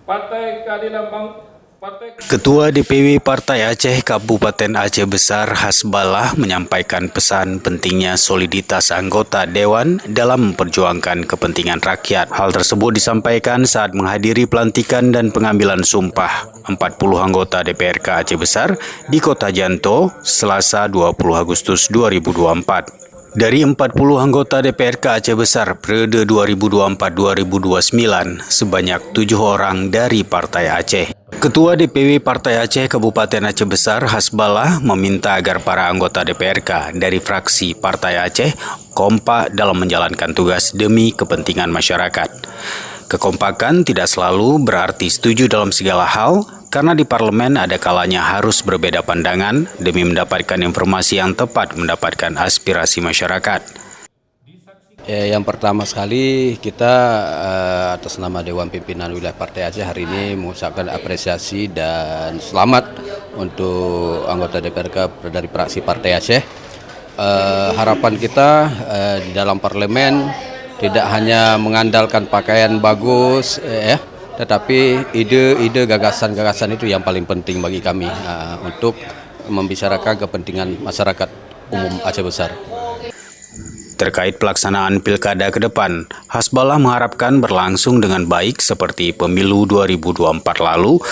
Partai Keadilan Partai Ketua DPW Partai Aceh Kabupaten Aceh Besar Hasbalah menyampaikan pesan pentingnya soliditas anggota Dewan dalam memperjuangkan kepentingan rakyat. Hal tersebut disampaikan saat menghadiri pelantikan dan pengambilan sumpah 40 anggota DPRK Aceh Besar di Kota Janto, Selasa 20 Agustus 2024. Dari 40 anggota DPRK Aceh Besar periode 2024-2029, sebanyak 7 orang dari Partai Aceh. Ketua DPW Partai Aceh Kabupaten Aceh Besar Hasbalah meminta agar para anggota DPRK dari fraksi Partai Aceh kompak dalam menjalankan tugas demi kepentingan masyarakat. Kekompakan tidak selalu berarti setuju dalam segala hal, karena di parlemen ada kalanya harus berbeda pandangan demi mendapatkan informasi yang tepat mendapatkan aspirasi masyarakat. Yang pertama sekali kita atas nama Dewan Pimpinan Wilayah Partai Aceh hari ini mengucapkan apresiasi dan selamat untuk anggota DPRK dari fraksi Partai Aceh. Harapan kita di dalam parlemen tidak hanya mengandalkan pakaian bagus, tetapi ide-ide, gagasan-gagasan itu yang paling penting bagi kami untuk membicarakan kepentingan masyarakat umum Aceh Besar. Terkait pelaksanaan pilkada ke depan, Hasbalah mengharapkan berlangsung dengan baik seperti pemilu 2024 lalu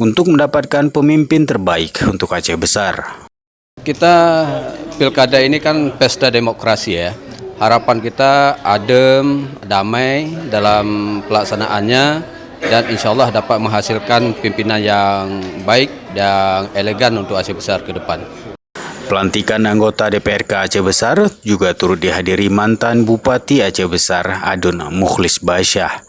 untuk mendapatkan pemimpin terbaik untuk Aceh Besar. Kita pilkada ini kan pesta demokrasi ya. Harapan kita adem, damai dalam pelaksanaannya dan insya Allah dapat menghasilkan pimpinan yang baik dan elegan untuk Aceh Besar ke depan. Pelantikan anggota DPRK Aceh Besar juga turut dihadiri mantan Bupati Aceh Besar Adun Mukhlis Basyah.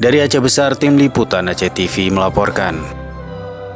Dari Aceh Besar, Tim Liputan Aceh TV melaporkan.